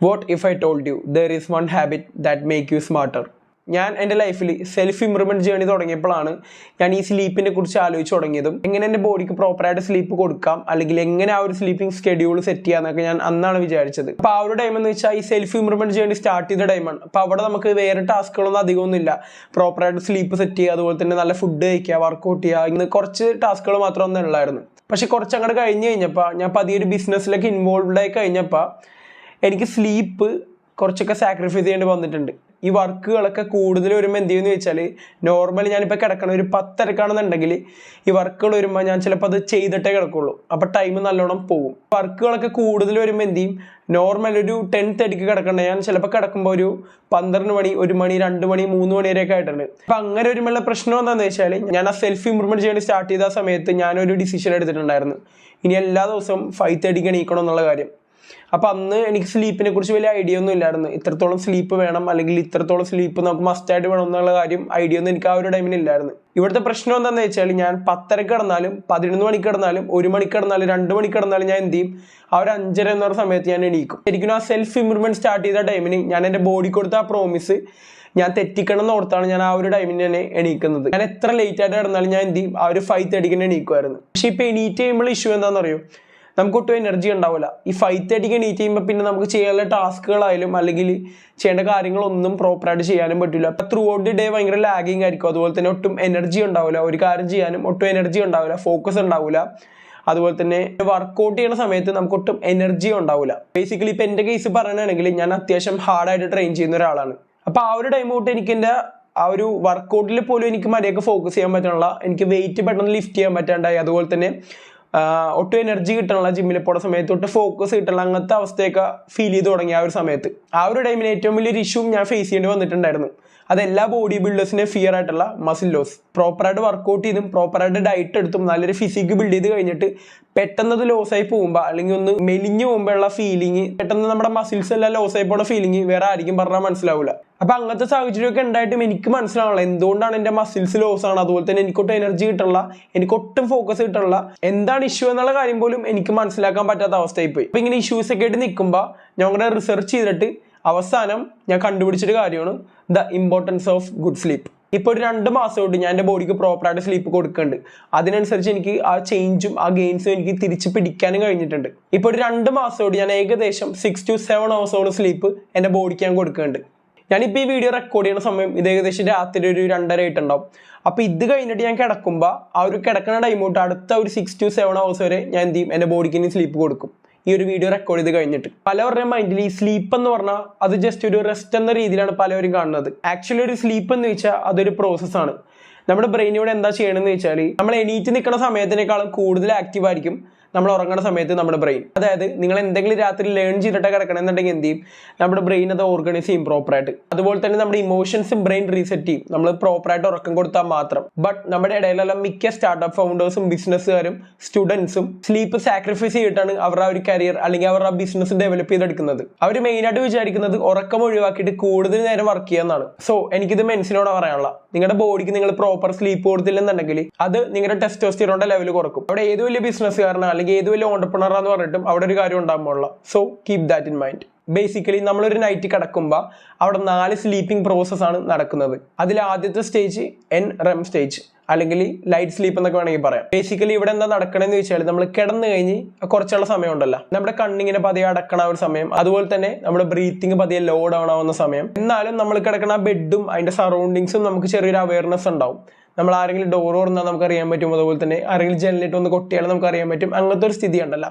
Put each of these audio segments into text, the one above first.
What if I told you there is one habit that make you smarter? ഞാൻ എൻ്റെ ലൈഫിൽ self improvement journey തുടങ്ങിയപ്പോഴാണ് ഞാൻ ഈ സ്ലീപ്പിനെ കുറിച്ച് ആലോചിച്ച് തുടങ്ങിയതും എങ്ങനെ എൻ്റെ ബോഡിക്ക് പ്രോപ്പറായിട്ട് സ്ലീപ്പ് കൊടുക്കാം അല്ലെങ്കിൽ എങ്ങനെ ആ ഒരു സ്ലീപ്പിംഗ് ഷെഡ്യൂൾ സെറ്റ് ചെയ്യാന്നൊക്കെ ഞാൻ അന്നാണ് വിചാരിച്ചത്. അപ്പോൾ ആ ഒരു ടൈം എന്ന് വെച്ചാൽ ഈ സെൽഫ് ഇംപ്രൂവ്മെൻറ്റ് ജേണി സ്റ്റാർട്ട് ചെയ്ത ടൈമാണ്. അപ്പോൾ അവിടെ നമുക്ക് വേറെ ടാസ്കുകളൊന്നും അധികമൊന്നുമില്ല. പ്രോപ്പറായിട്ട് സ്ലീപ്പ് സെറ്റ് ചെയ്യുക, അതുപോലെ തന്നെ നല്ല ഫുഡ് കഴിക്കുക, വർക്കൗട്ട് ചെയ്യുക, ഇന്ന് കുറച്ച് ടാസ്കുകൾ മാത്രമൊന്നും ഉള്ളായിരുന്നു. പക്ഷെ കുറച്ച് അങ്ങോട്ട് കഴിഞ്ഞ് കഴിഞ്ഞപ്പോൾ ഞാൻ പതിയെ ഒരു ബിസിനസ്സിലേക്ക് ഇൻവോൾവ്ഡ് ആയി കഴിഞ്ഞപ്പോൾ എനിക്ക് സ്ലീപ്പ് കുറച്ചൊക്കെ സാക്രിഫൈസ് ചെയ്യേണ്ടി വന്നിട്ടുണ്ട്. ഈ വർക്കുകളൊക്കെ കൂടുതൽ വരുമ്പോൾ എന്ത് ചെയ്യുമെന്ന് വെച്ചാൽ, നോർമലി ഞാനിപ്പോൾ കിടക്കണം ഒരു 10:30 ഈ വർക്കുകൾ വരുമ്പോൾ ഞാൻ ചിലപ്പോൾ അത് ചെയ്തിട്ടേ കിടക്കുള്ളൂ. അപ്പോൾ ടൈം നല്ലോണം പോകും. വർക്കുകളൊക്കെ കൂടുതൽ വരുമ്പോൾ എന്ത് ചെയ്യും, നോർമൽ ഒരു 10:30 കിടക്കണ്ട ഞാൻ ചിലപ്പോൾ കിടക്കുമ്പോൾ ഒരു 12 മണി, 1 മണി, 2 മണി, 3 മണി വരെയൊക്കെ ആയിട്ടുണ്ട്. അപ്പം അങ്ങനെ വരുമ്പോഴുള്ള പ്രശ്നം എന്താണെന്ന് വെച്ചാൽ, ഞാൻ ആ സെൽഫ് ഇംപ്രൂവ്മെൻറ്റ് ചെയ്യാൻ സ്റ്റാർട്ട് ചെയ്ത സമയത്ത് ഞാനൊരു ഡിസിഷൻ എടുത്തിട്ടുണ്ടായിരുന്നു, ഇനി എല്ലാ ദിവസവും 5:30 എണീക്കണം എന്നുള്ള കാര്യം. അപ്പം അന്ന് എനിക്ക് സ്ലീപ്പിനെ കുറിച്ച് വലിയ ഐഡിയ ഒന്നും ഇല്ലായിരുന്നു. ഇത്രത്തോളം സ്ലീപ്പ് വേണം അല്ലെങ്കിൽ ഇത്രത്തോളം സ്ലീപ്പ് നമുക്ക് മസ്റ്റായിട്ട് വേണം എന്നുള്ള കാര്യം ഐഡിയ ഒന്നും എനിക്ക് ആ ഒരു ടൈമിൽ ഇല്ലായിരുന്നു. ഇവിടുത്തെ പ്രശ്നം എന്താണെന്ന് വെച്ചാൽ, ഞാൻ 10:30 കിടന്നാലും 11 മണിക്ക് കിടന്നാലും 1 മണിക്ക് കിടന്നാലും 2 മണിക്ക് കിടന്നാലും ഞാൻ എന്ത് ചെയ്യും, ആ ഒരു 5:30 എന്ന സമയത്ത് ഞാൻ എണീക്കും. ശരിക്കും ആ സെൽഫ് ഇംപ്രൂവ്മെൻറ്റ് സ്റ്റാർട്ട് ചെയ്ത ടൈമിന് ഞാൻ എൻ്റെ ബോഡി കൊടുത്ത ആ പ്രോമിസ് ഞാൻ തെറ്റിക്കണം എന്ന് ഓർത്താണ് ഞാൻ ആ ഒരു ടൈമിന് തന്നെ എണീക്കുന്നത്. ഞാൻ എത്ര ലേറ്റ് ആയിട്ട് കിടന്നാലും ഞാൻ എന്ത് ചെയ്യും, ആ ഒരു 5:30 എണീക്കുമായിരുന്നു. പക്ഷെ ഇപ്പോൾ എണീറ്റ് ചെയ്യുമ്പോൾ ഇഷ്യൂ എന്താണെന്നറിയോ, നമുക്ക് ഒട്ടും എനർജി ഉണ്ടാവില്ല. ഈ 5:30 എണീറ്റ് ചെയ്യുമ്പോൾ പിന്നെ നമുക്ക് ചെയ്യാനുള്ള ടാസ്കുകളായാലും അല്ലെങ്കിൽ ചെയ്യേണ്ട കാര്യങ്ങളൊന്നും പ്രോപ്പറായിട്ട് ചെയ്യാനും പറ്റില്ല. അപ്പം ത്രൂ ഔട്ട് ദി ഡേ ഭയങ്കര ലാഗിങ് ആയിരിക്കും. അതുപോലെ തന്നെ ഒട്ടും എനർജി ഉണ്ടാവില്ല, ഒരു കാര്യം ചെയ്യാനും ഒട്ടും എനർജി ഉണ്ടാവില്ല, ഫോക്കസ് ഉണ്ടാവില്ല. അതുപോലെ തന്നെ വർക്കൗട്ട് ചെയ്യുന്ന സമയത്ത് നമുക്ക് ഒട്ടും എനർജി ഉണ്ടാവില്ല. ബേസിക്കലി ഇപ്പം എൻ്റെ കേസ് പറയുകയാണെങ്കിൽ ഞാൻ അത്യാവശ്യം ഹാർഡായിട്ട് ട്രെയിൻ ചെയ്യുന്ന ഒരാളാണ്. അപ്പോൾ ആ ഒരു ടൈം തൊട്ട് എനിക്ക് എൻ്റെ ആ ഒരു വർക്കൗട്ടിൽ പോലും എനിക്ക് മര്യാദയ്ക്ക് ഫോക്കസ് ചെയ്യാൻ പറ്റണില്ല. എനിക്ക് വെയിറ്റ് പെട്ടെന്ന് ലിഫ്റ്റ് ചെയ്യാൻ പറ്റാണ്ടായി. അതുപോലെ തന്നെ ഒട്ടും എനർജി കിട്ടണല്ല, ജിമ്മിൽ പോകുന്ന സമയത്ത് ഒട്ടും ഫോക്കസ് കിട്ടണം, അങ്ങനത്തെ അവസ്ഥയൊക്കെ ഫീൽ ചെയ്ത് തുടങ്ങി. ആ ഒരു സമയത്ത് ആ ഒരു ടൈമിൽ ഏറ്റവും വലിയൊരു ഇഷ്യൂ ഞാൻ ഫേസ് ചെയ്യേണ്ടി വന്നിട്ടുണ്ടായിരുന്നു. അതെല്ലാ ബോഡി ബിൽഡേഴ്സിനെ ഫിയർ ആയിട്ടുള്ള മസിൽ ലോസ്. പ്രോപ്പറായിട്ട് വർക്കൗട്ട് ചെയ്തും പ്രോപ്പറായിട്ട് ഡയറ്റ് എടുത്തും നല്ലൊരു ഫിസിക്ക് ബിൽഡ് ചെയ്ത് കഴിഞ്ഞിട്ട് പെട്ടെന്ന് അത് ലോസായി പോകുമ്പോൾ അല്ലെങ്കിൽ ഒന്ന് മെലിഞ്ഞു പോകുമ്പോഴുള്ള ഫീലിംഗ്, പെട്ടെന്ന് നമ്മുടെ മസിൽസ് എല്ലാം ലോസായി പോകുന്ന ഫീലിംഗ് വേറെ ആയിരിക്കും പറഞ്ഞാൽ മനസ്സിലാവില്ല. അപ്പം അങ്ങനത്തെ സാഹചര്യമൊക്കെ ഉണ്ടായിട്ടും എനിക്ക് മനസ്സിലാവണം എന്തുകൊണ്ടാണ് എൻ്റെ മസിൽസ് ലോസ് ആണ്, അതുപോലെ തന്നെ എനിക്കൊട്ടും എനർജി കിട്ടണില്ല, എനിക്കൊട്ടും ഫോക്കസ് കിട്ടണില്ല, എന്താണ് ഇഷ്യൂ എന്നുള്ള കാര്യം പോലും എനിക്ക് മനസ്സിലാക്കാൻ പറ്റാത്ത അവസ്ഥയായി പോയി. അപ്പം ഇങ്ങനെ ഇഷ്യൂസ് ഒക്കെ ആയിട്ട് നിൽക്കുമ്പോൾ ഞാൻ അങ്ങനെ റിസർച്ച് ചെയ്തിട്ട് അവസാനം ഞാൻ കണ്ടുപിടിച്ചൊരു കാര്യമാണ് the importance of good sleep. ഇപ്പോൾ ഒരു 2 മാസം കൊണ്ട് ഞാൻ എൻ്റെ ബോഡിക്ക് പ്രോപ്പറായിട്ട് സ്ലീപ്പ് കൊടുക്കുന്നുണ്ട്. അതിനനുസരിച്ച് എനിക്ക് ആ ചേഞ്ചും ആ ഗെയിൻസും എനിക്ക് തിരിച്ച് പിടിക്കാനും കഴിഞ്ഞിട്ടുണ്ട്. ഇപ്പോൾ ഒരു 2 മാസം കൊണ്ട് ഞാൻ ഏകദേശം 6 to 7 hours സ്ലീപ്പ് എൻ്റെ ബോഡിക്ക് ഞാൻ കൊടുക്കുന്നുണ്ട്. ഞാനിപ്പോൾ ഈ വീഡിയോ റെക്കോർഡ് ചെയ്യുന്ന സമയം ഇത് ഏകദേശം രാത്രി ഒരു 2:30 ആയിട്ടുണ്ടാവും. അപ്പോൾ ഇത് കഴിഞ്ഞിട്ട് ഞാൻ കിടക്കുമ്പോൾ ആ ഒരു കിടക്കുന്ന ടൈം തൊട്ട് അടുത്ത ഒരു 6 to 7 hours വരെ ഞാൻ എന്ത് ചെയ്യും, എൻ്റെ ബോഡിക്ക് ഇനി സ്ലീപ്പ് കൊടുക്കും. ഈ ഒരു വീഡിയോ റെക്കോർഡ് ചെയ്ത് കഴിഞ്ഞിട്ട് പലവരുടെ മൈൻഡിൽ ഈ സ്ലീപ്പ് എന്ന് പറഞ്ഞാൽ അത് ജസ്റ്റ് ഒരു റെസ്റ്റ് എന്ന രീതിയിലാണ് പലവരും കാണുന്നത്. ആക്ച്വലി ഒരു സ്ലീപ്പ് എന്ന് വെച്ചാൽ അതൊരു പ്രോസസ്സാണ്. നമ്മുടെ ബ്രെയിനോട് എന്താ ചെയ്യണമെന്ന് വെച്ചാൽ, നമ്മൾ എണീറ്റ് നിൽക്കുന്ന സമയത്തിനേക്കാളും കൂടുതൽ ആക്റ്റീവ് ആയിരിക്കും നമ്മൾ ഉറങ്ങുന്ന സമയത്ത് നമ്മുടെ ബ്രെയിൻ. അതായത് നിങ്ങൾ എന്തെങ്കിലും രാത്രി ലേൺ ചെയ്തിട്ട് കിടക്കണമെന്നുണ്ടെങ്കിൽ എന്ത് ചെയ്യും, നമ്മുടെ ബ്രെയിൻ അത് ഓർഗനൈസ് ചെയ്യും പ്രോപ്പറായിട്ട്. അതുപോലെ തന്നെ നമ്മുടെ ഇമോഷൻസും ബ്രെയിൻ റീസെറ്റ് ചെയ്യും നമ്മൾ പ്രോപ്പറായിട്ട് ഉറക്കം കൊടുത്താൽ മാത്രം. ബട്ട് നമ്മുടെ ഇടയിലുള്ള മിക്ക സ്റ്റാർട്ടപ്പ് ഫൗണ്ടേഴ്സും ബിസിനസ്സുകാരും സ്റ്റുഡൻസും സ്ലീപ്പ് സാക്രിഫൈസ് ചെയ്തിട്ടാണ് അവരുടെ ഒരു കരിയർ അല്ലെങ്കിൽ അവരുടെ ബിസിനസ് ഡെവലപ്പ് ചെയ്തെടുക്കുന്നത്. അവർ മെയിനായിട്ട് വിചാരിക്കുന്നത് ഉറക്കം ഒഴിവാക്കിയിട്ട് കൂടുതൽ നേരം വർക്ക് ചെയ്യാന്നാണ്. സോ എനിക്കിത് മെൻസിനോട് പറയാനുള്ള, നിങ്ങളുടെ ബോഡിക്ക് നിങ്ങൾ പ്രോപ്പർ സ്ലീപ്പ് കൊടുത്തില്ലെന്നുണ്ടെങ്കിൽ അത് നിങ്ങളുടെ ടെസ്റ്റോസ്റ്റിറോണിന്റെ ലെവൽ കുറക്കും. അവിടെ ഏത് വലിയ ബിസിനസ്സുകാരനാണ് അല്ലെങ്കിൽ ഏത് വലിയ ഓണ്ടർപ്രണറാന്ന് പറഞ്ഞിട്ടും അവിടെ ഒരു കാര്യം ഉണ്ടാകുമ്പോൾ so keep that in mind. Basically നമ്മളൊരു നൈറ്റ് കിടക്കുമ്പോൾ അവിടെ 4 സ്ലീപ്പിംഗ് പ്രോസസ്സാണ് നടക്കുന്നത്. അതിൽ ആദ്യത്തെ സ്റ്റേജ് NREM സ്റ്റേജ് അല്ലെങ്കിൽ ലൈറ്റ് സ്ലീപ്പ് എന്നൊക്കെ വേണമെങ്കിൽ പറയാം. ബേസിക്കലി ഇവിടെ എന്താ നടക്കണമെന്ന് വെച്ചാൽ, നമ്മൾ കിടന്നു കഴിഞ്ഞ് കുറച്ചുള്ള സമയം ഉണ്ടല്ലോ, നമ്മുടെ കണ്ണിങ്ങനെ പതിയെ അടക്കണ ഒരു സമയം, അതുപോലെ തന്നെ നമ്മുടെ ബ്രീത്തിങ് പതിയെ ലോ ഡൗൺ ആവുന്ന സമയം. എന്നാലും നമ്മൾ കിടക്കുന്ന ബെഡും അതിന്റെ സറൗണ്ടിങ്സും നമുക്ക് ചെറിയൊരു അവയർനെസ് ഉണ്ടാവും. നമ്മൾ ആരെങ്കിലും ഡോർ തുറന്നാൽ നമുക്ക് അറിയാൻ പറ്റും, അതുപോലെ തന്നെ ആരെങ്കിലും ജനലിട്ട് ഒന്ന് കൊട്ടിയാൽ നമുക്ക് അറിയാൻ പറ്റും. അങ്ങനത്തെ ഒരു സ്ഥിതി ഉണ്ടല്ലോ.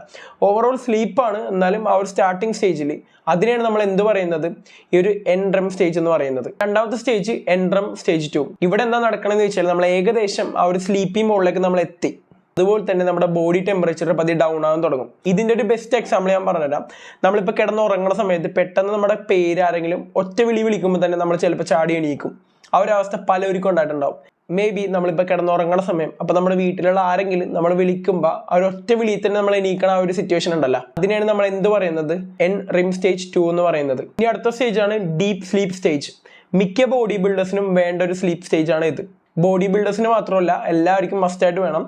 ഓവറോൾ സ്ലീപ്പാണ്. എന്നാലും ആ ഒരു സ്റ്റാർട്ടിങ് സ്റ്റേജിൽ അതിനെയാണ് നമ്മൾ എന്ത് പറയുന്നത്, ഈ ഒരു NREM സ്റ്റേജ് എന്ന് പറയുന്നത്. രണ്ടാമത്തെ സ്റ്റേജ് NREM സ്റ്റേജ് 2. ഇവിടെ എന്താ നടക്കണമെന്ന് വെച്ചാൽ, നമ്മൾ ഏകദേശം ആ ഒരു സ്ലീപ്പിംഗ് മോഡിലേക്ക് നമ്മൾ എത്തി. അതുപോലെ തന്നെ നമ്മുടെ ബോഡി ടെമ്പറേച്ചർ പതിയെ ഡൗൺ ആകാൻ തുടങ്ങും. ഇതിൻ്റെ ഒരു ബെസ്റ്റ് എക്സാമ്പിൾ ഞാൻ പറഞ്ഞുതരാം. നമ്മളിപ്പോൾ കിടന്നുറങ്ങുന്ന സമയത്ത് പെട്ടെന്ന് നമ്മുടെ പേര് ആരെങ്കിലും ഒറ്റ വിളിക്കുമ്പോൾ തന്നെ നമ്മൾ ചിലപ്പോൾ ചാടി എണീക്കും. ആ ഒരു അവസ്ഥ പലർക്കും ഉണ്ടായിട്ടുണ്ടാവും. മേ ബി നമ്മളിപ്പോൾ കിടന്നുറങ്ങുന്ന സമയം അപ്പോൾ നമ്മുടെ വീട്ടിലുള്ള ആരെങ്കിലും നമ്മൾ വിളിക്കുമ്പോൾ ആ ഒരു ഒറ്റ വിളിയിൽ തന്നെ നമ്മൾ എണീക്കണ ആ ഒരു സിറ്റുവേഷൻ ഉണ്ടല്ലോ, അതിനെയാണ് നമ്മൾ എന്ത് പറയുന്നത്, NREM സ്റ്റേജ് 2 എന്ന് പറയുന്നത്. ഇനി അടുത്ത സ്റ്റേജാണ് ഡീപ്പ് സ്ലീപ്പ് സ്റ്റേജ്. മിക്ക ബോഡി ബിൽഡേഴ്സിനും വേണ്ട ഒരു സ്ലീപ്പ് സ്റ്റേജ് ആണ് ഇത്. ബോഡി ബിൽഡേഴ്സിന് മാത്രമല്ല എല്ലാവർക്കും മസ്റ്റായിട്ട് വേണം.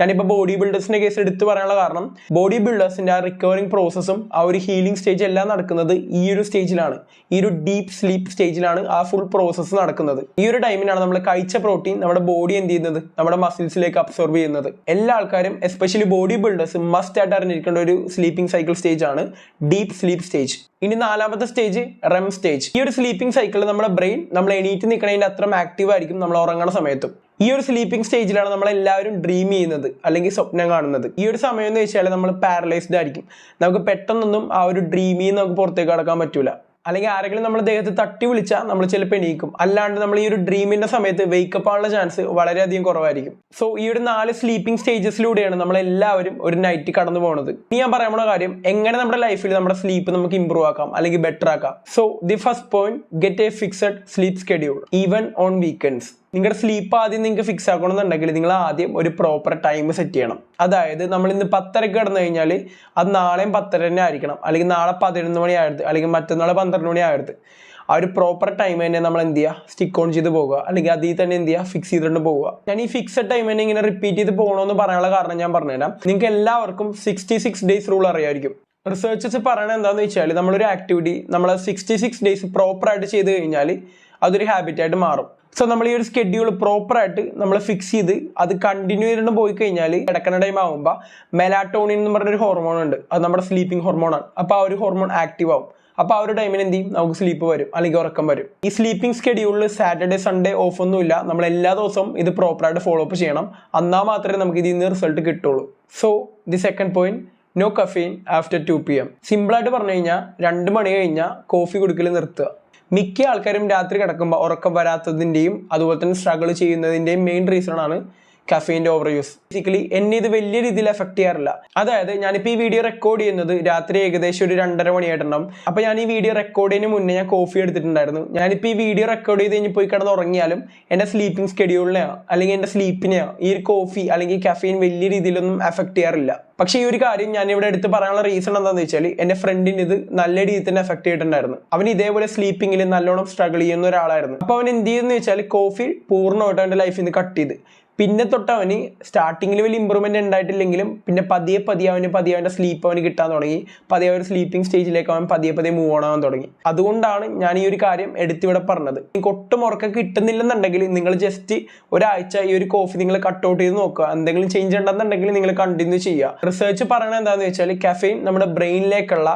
ഞാനിപ്പോൾ ബോഡി ബിൽഡേഴ്സിൻ്റെ കേസ് എടുത്തു പറയാനുള്ള കാരണം ബോഡി ബിൽഡേഴ്സിൻ്റെ ആ റിക്കവറിങ് പ്രോസസ്സും ആ ഒരു ഹീലിംഗ് സ്റ്റേജ് എല്ലാം നടക്കുന്നത് ഈ ഒരു സ്റ്റേജിലാണ്, ഈ ഒരു ഡീപ്പ് സ്ലീപ്പ് സ്റ്റേജിലാണ് ആ ഫുൾ പ്രോസസ്സ് നടക്കുന്നത്. ഈ ഒരു ടൈമിനാണ് നമ്മൾ കഴിച്ച പ്രോട്ടീൻ നമ്മുടെ ബോഡി എന്ത് ചെയ്യുന്നത്, നമ്മുടെ മസിൽസിലേക്ക് അബ്സോർബ് ചെയ്യുന്നത്. എല്ലാ ആൾക്കാരും എസ്പെഷ്യലി ബോഡി ബിൽഡേഴ്സ് മസ്റ്റ് ആയിട്ട് അറിഞ്ഞിരിക്കേണ്ട ഒരു സ്ലീപ്പിംഗ് സൈക്കിൾ സ്റ്റേജ് ആണ് ഡീപ്പ് സ്ലീപ്പ് സ്റ്റേജ്. ഇനി നാലാമത്തെ സ്റ്റേജ് REM സ്റ്റേജ്. ഈ ഒരു സ്ലീപ്പിംഗ് സൈക്കിളിൽ നമ്മുടെ ബ്രെയിൻ നമ്മൾ എണീറ്റ് നിൽക്കണതിന്റെ അത്ര ആക്റ്റീവ് ആയിരിക്കും നമ്മൾ ഉറങ്ങുന്ന സമയത്തും. ഈ ഒരു സ്ലീപ്പിംഗ് സ്റ്റേജിലാണ് നമ്മൾ എല്ലാവരും ഡ്രീം ചെയ്യുന്നത് അല്ലെങ്കിൽ സ്വപ്നം കാണുന്നത്. ഈ ഒരു സമയം എന്ന് വെച്ചാൽ നമ്മൾ പാരലൈസ്ഡ് ആയിരിക്കും. നമുക്ക് പെട്ടെന്നൊന്നും ആ ഒരു ഡ്രീമിൽ നിന്ന് നമുക്ക് പുറത്തേക്ക് കടക്കാൻ പറ്റൂല. അല്ലെങ്കിൽ ആരെങ്കിലും നമ്മൾ ദേഹത്ത് തട്ടി വിളിച്ചാൽ നമ്മൾ ചിലപ്പോൾ എണീക്കും. അല്ലാണ്ട് നമ്മൾ ഈ ഒരു ഡ്രീമിന്റെ സമയത്ത് വേക്കപ്പ് ആവാനുള്ള ചാൻസ് വളരെയധികം കുറവായിരിക്കും. സോ ഈ ഒരു 4 സ്ലീപ്പിംഗ് സ്റ്റേജസിലൂടെയാണ് നമ്മൾ എല്ലാവരും ഒരു നൈറ്റ് കടന്നു പോകുന്നത്. ഇനി ഞാൻ പറയാനുള്ള കാര്യം എങ്ങനെ നമ്മുടെ ലൈഫിൽ നമ്മുടെ സ്ലീപ്പ് നമുക്ക് ഇമ്പ്രൂവ് ആക്കാം അല്ലെങ്കിൽ ബെറ്റർ ആക്കാം. So the first point, get A fixed sleep schedule even on weekends. നിങ്ങളുടെ സ്ലീപ്പ് ആദ്യം നിങ്ങൾക്ക് ഫിക്സ് ആക്കണമെന്നുണ്ടെങ്കിൽ നിങ്ങൾ ആദ്യം ഒരു പ്രോപ്പർ ടൈം സെറ്റ് ചെയ്യണം. അതായത് നമ്മൾ ഇന്ന് 10:30 കിടന്നു കഴിഞ്ഞാൽ അത് നാളെയും 10:30 തന്നെ ആയിരിക്കണം, അല്ലെങ്കിൽ നാളെ 11 മണി ആയത്, അല്ലെങ്കിൽ മറ്റന്നാൾ 12 മണി ആയത്. ആ ഒരു പ്രോപ്പർ ടൈം തന്നെ നമ്മൾ എന്ത് ചെയ്യുക, സ്റ്റിക്ക് ഓൺ ചെയ്ത് പോകുക, അല്ലെങ്കിൽ അതിൽ തന്നെ എന്ത് ചെയ്യുക, ഫിക്സ് ചെയ്തിട്ട് പോകുക. ഞാൻ ഈ ഫിക്സഡ് ടൈം തന്നെ ഇങ്ങനെ റിപ്പീറ്റ് ചെയ്ത് പോകണമെന്ന് പറയാനുള്ള കാരണം ഞാൻ പറഞ്ഞുതരാം. നിങ്ങൾക്ക് എല്ലാവർക്കും 66 ഡേയ്സ് റൂൾ അറിയായിരിക്കും. റിസർച്ചേഴ്സ് പറയണത് എന്താണെന്ന് വെച്ചാൽ നമ്മളൊരു ആക്ടിവിറ്റി നമ്മൾ 66 ഡേയ്സ് പ്രോപ്പറായിട്ട് ചെയ്ത് കഴിഞ്ഞാൽ അതൊരു ഹാബിറ്റായിട്ട് മാറും. സോ നമ്മൾ ഈ ഒരു സ്കെഡ്യൂൾ പ്രോപ്പറായിട്ട് നമ്മൾ ഫിക്സ് ചെയ്ത് അത് കണ്ടിന്യൂ ചെയ്തിട്ട് പോയി കഴിഞ്ഞാൽ കിടക്കുന്ന ടൈം ആകുമ്പോൾ മെലാറ്റോണിൻ എന്ന് പറഞ്ഞൊരു ഹോർമോൺ ഉണ്ട്, അത് നമ്മുടെ സ്ലീപ്പിംഗ് ഹോർമോണാണ്. അപ്പോൾ ആ ഒരു ഹോർമോൺ ആക്റ്റീവ് ആവും. അപ്പോൾ ആ ഒരു ടൈമിന് എന്ത് ചെയ്യും, നമുക്ക് സ്ലീപ്പ് വരും അല്ലെങ്കിൽ ഉറക്കം വരും. ഈ സ്ലീപ്പിംഗ് സ്കെഡ്യൂളിൽ സാറ്റർഡേ സൺഡേ ഓഫ് ഒന്നുമില്ല. നമ്മൾ എല്ലാ ദിവസവും ഇത് പ്രോപ്പറായിട്ട് ഫോളോ അപ്പ് ചെയ്യണം. എന്നാൽ മാത്രമേ നമുക്ക് ഇതിൽ നിന്ന് റിസൾട്ട് കിട്ടുള്ളൂ. So the second point, no caffeine after 2 PM. സിമ്പിളായിട്ട് പറഞ്ഞു കഴിഞ്ഞാൽ 2 മണി കഴിഞ്ഞാൽ കോഫി കുടിക്കൽ നിർത്തുക. മിക്ക ആൾക്കാരും രാത്രി കിടക്കുമ്പോൾ ഉറക്കം വരാത്തതിൻ്റെയും അതുപോലെ തന്നെ സ്ട്രഗിൾ ചെയ്യുന്നതിൻ്റെയും മെയിൻ റീസൺ ആണ് കഫീൻ്റെ ഓവർ യൂസ്. ബേസിക്കലി എന്നെ ഇത് വലിയ രീതിയിൽ എഫക്ട് ചെയ്യാറില്ല. അതായത് ഞാനിപ്പോൾ ഈ വീഡിയോ റെക്കോർഡ് ചെയ്യുന്നത് രാത്രി ഏകദേശം ഒരു 2:30 മണിയായിട്ടുണ്ടാവും. അപ്പോൾ ഞാൻ ഈ വീഡിയോ റെക്കോർഡ് ചെയ്യുന്നതിന് മുന്നേ ഞാൻ കോഫി എടുത്തിട്ടുണ്ടായിരുന്നു. ഞാനിപ്പോൾ ഈ വീഡിയോ റെക്കോർഡ് ചെയ്ത് കഴിഞ്ഞ് പോയി കിടന്ന് ഉറങ്ങിയാലും എൻ്റെ സ്ലീപ്പിംഗ് സ്കെഡ്യൂളിനെയോ അല്ലെങ്കിൽ എൻ്റെ സ്ലീപ്പിനെയോ ഈ ഒരു കോഫി അല്ലെങ്കിൽ കഫീൻ വലിയ രീതിയിലൊന്നും എഫക്ട് ചെയ്യാറില്ല. പക്ഷേ ഈ ഒരു കാര്യം ഞാൻ ഇവിടെ എടുത്ത് പറയാനുള്ള റീസൺ എന്താണെന്ന് വെച്ചാൽ എൻ്റെ ഫ്രണ്ടിന് ഇത് നല്ല രീതിയിൽ തന്നെ എഫക്ട് ചെയ്തിട്ടുണ്ടായിരുന്നു. അവൻ ഇതേപോലെ സ്ലീപ്പിംഗിൽ നല്ലോണം സ്ട്രഗിൾ ചെയ്യുന്ന ഒരാളായിരുന്നു. അപ്പോൾ അവൻ എന്ത് ചെയ്യുമെന്ന് വെച്ചാൽ കോഫി പൂർണ്ണമായിട്ട് അവൻ്റെ ലൈഫിൽ നിന്ന് കട്ട് ചെയ്ത് പിന്നെ തൊട്ട് അവന് സ്റ്റാർട്ടിങ്ങിൽ വലിയ ഇമ്പ്രൂവ്മെന്റ് ഉണ്ടായിട്ടില്ലെങ്കിലും പിന്നെ പതിയെ അവൻ്റെ സ്ലീപ്പ് അവന് കിട്ടാൻ തുടങ്ങി. പതിയെ ഒരു സ്ലീപ്പിംഗ് സ്റ്റേജിലേക്ക് അവൻ പതിയെ മൂവ് ഓൺ ആവാൻ തുടങ്ങി. അതുകൊണ്ടാണ് ഞാൻ ഈ ഒരു കാര്യം എടുത്തിവിടെ പറഞ്ഞത്. നിങ്ങൾക്ക് ഒട്ടും ഉറക്കം കിട്ടുന്നില്ലെന്നുണ്ടെങ്കിൽ നിങ്ങൾ ജസ്റ്റ് ഒരാഴ്ച ഈ ഒരു കോഫി നിങ്ങൾ കട്ട് ഔട്ട് ചെയ്ത് നോക്കുക. എന്തെങ്കിലും ചേഞ്ച് ഉണ്ടെന്നുണ്ടെങ്കിൽ നിങ്ങൾ കണ്ടിന്യൂ ചെയ്യുക. റിസർച്ച് പറയണത് എന്താണെന്ന് വെച്ചാൽ കഫീൻ നമ്മുടെ ബ്രെയിനിലേക്കുള്ള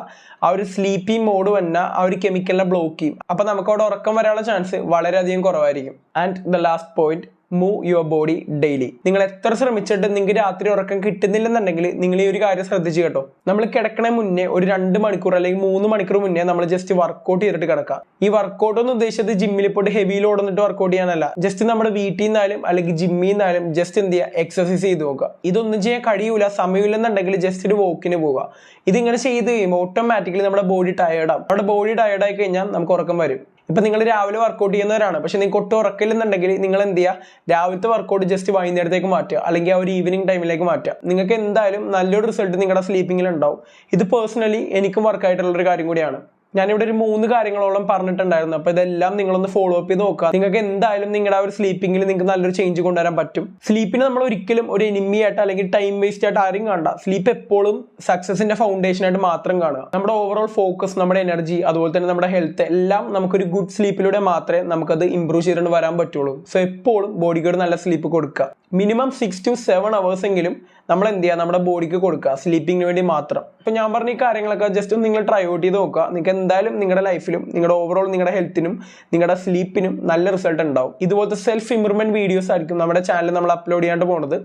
ആ ഒരു സ്ലീപ്പി മോഡ് വന്ന ആ ഒരു കെമിക്കലിനെ ബ്ലോക്ക് ചെയ്യും. അപ്പോൾ നമുക്ക് അവിടെ ഉറക്കം വരാനുള്ള ചാൻസ് വളരെയധികം കുറവായിരിക്കും. And the last point, move your body daily. നിങ്ങൾ എത്ര ശ്രമിച്ചിട്ട് നിങ്ങൾക്ക് രാത്രി ഉറക്കം കിട്ടുന്നില്ലെന്നുണ്ടെങ്കിൽ നിങ്ങൾ ഈ ഒരു കാര്യം ശ്രദ്ധിച്ചു കേട്ടോ. നമ്മൾ കിടക്കണ മുന്നേ ഒരു 2 മണിക്കൂർ അല്ലെങ്കിൽ 3 മണിക്കൂർ മുന്നേ നമ്മൾ ജസ്റ്റ് വർക്കൗട്ട് ചെയ്തിട്ട് കിടക്കാം. ഈ വർക്കൗട്ട് എന്ന് ഉദ്ദേശിച്ചത് ജിമ്മിൽ പോയിട്ട് ഹെവി ലോഡ് വന്നിട്ട് വർക്കൗട്ട് ചെയ്യാനല്ല. ജസ്റ്റ് നമ്മുടെ വീട്ടിൽ നിന്നാലും അല്ലെങ്കിൽ ജിമ്മിൽ നിന്നാലും ജസ്റ്റ് എന്ത് ചെയ്യുക, എക്സസൈസ് ചെയ്ത് നോക്കുക. ഇതൊന്നും ചെയ്യാൻ കഴിയൂല, സമയമില്ലെന്നുണ്ടെങ്കിൽ ജസ്റ്റ് ഒരു വോക്കിന് പോവുക. ഇതിങ്ങനെ ചെയ്ത് കഴിയുമ്പോൾ ഓട്ടോമാറ്റിക്കലി നമ്മുടെ ബോഡി ടയേർഡാവും. നമ്മുടെ ബോഡി ടയേർഡായി കഴിഞ്ഞാൽ നമുക്ക് ഉറക്കം വരും. ഇപ്പം നിങ്ങൾ രാവിലെ വർക്കൗട്ട് ചെയ്യുന്നവരാണ്, പക്ഷെ നിങ്ങൾക്ക് ഒട്ടും ഉറക്കില്ലെന്നുണ്ടെങ്കിൽ നിങ്ങൾ എന്ത് ചെയ്യുക, രാവിലത്തെ വർക്കൗട്ട് ജസ്റ്റ് വൈകുന്നേരത്തേക്ക് മാറ്റുക അല്ലെങ്കിൽ ആ ഒരു ഈവനിങ് ടൈമിലേക്ക് മാറ്റുക. നിങ്ങൾക്ക് എന്തായാലും നല്ലൊരു റിസൾട്ട് നിങ്ങളുടെ സ്ലീപ്പിങ്ങിൽ ഉണ്ടാവും. ഇത് പേഴ്സണലി എനിക്കും വർക്കായിട്ടുള്ളൊരു കാര്യം കൂടിയാണ്. ഞാനിവിടെ ഒരു 3 കാര്യങ്ങളോളം പറഞ്ഞിട്ടുണ്ടായിരുന്നു. അപ്പോൾ ഇതെല്ലാം നിങ്ങളൊന്ന് ഫോളോ അപ്പ് ചെയ്ത് നോക്കുക. നിങ്ങൾക്ക് എന്തായാലും നിങ്ങളുടെ ആ ഒരു സ്ലീപ്പിങ്ങിൽ നിങ്ങൾക്ക് നല്ലൊരു ചേഞ്ച് കൊണ്ടുവരാൻ പറ്റും. സ്ലീപ്പിനെ നമ്മൾ ഒരിക്കലും ഒരു എനിമി ആയിട്ട് അല്ലെങ്കിൽ ടൈം വേസ്റ്റ് ആയിട്ട് ആരും കാണണ്ട. സ്ലീപ്പ് എപ്പോഴും സക്സസിന്റെ ഫൗണ്ടേഷൻ ആയിട്ട് മാത്രം കാണുക. നമ്മുടെ ഓവറോൾ ഫോക്കസ്, നമ്മുടെ എനർജി, അതുപോലെ തന്നെ നമ്മുടെ ഹെൽത്ത് എല്ലാം നമുക്കൊരു ഗുഡ് സ്ലീപ്പിലൂടെ മാത്രമേ നമുക്കത് ഇമ്പ്രൂവ് ചെയ്തുകൊണ്ട് വരാൻ പറ്റുള്ളൂ. സോ എപ്പോഴും ബോഡിക്ക് ഒരു നല്ല സ്ലീപ്പ് കൊടുക്കുക. മിനിമം 6 to 7 hours എങ്കിലും നമ്മൾ എന്ത് ചെയ്യുക, നമ്മുടെ ബോഡിക്ക് കൊടുക്കുക സ്ലീപ്പിങ്ങിന് വേണ്ടി മാത്രം. അപ്പോൾ ഞാൻ പറഞ്ഞ ഈ കാര്യങ്ങളൊക്കെ ജസ്റ്റ് നിങ്ങൾ ട്രൈ ഔട്ട് ചെയ്ത് നോക്കുക. നിങ്ങൾക്ക് എന്തായാലും നിങ്ങളുടെ ലൈഫിലും നിങ്ങളുടെ ഓവറോൾ നിങ്ങളുടെ ഹെൽത്തിനും നിങ്ങളുടെ സ്ലീപ്പിനും നല്ല റിസൾട്ട് ഉണ്ടാവും. ഇതുപോലത്തെ സെൽഫ് ഇംപ്രൂവ്മെന്റ് വീഡിയോസ് ആയിരിക്കും നമ്മുടെ ചാനലിൽ നമ്മൾ അപ്ലോഡ് ചെയ്യാണ്ട് പോകുന്നത്.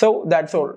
So that's all.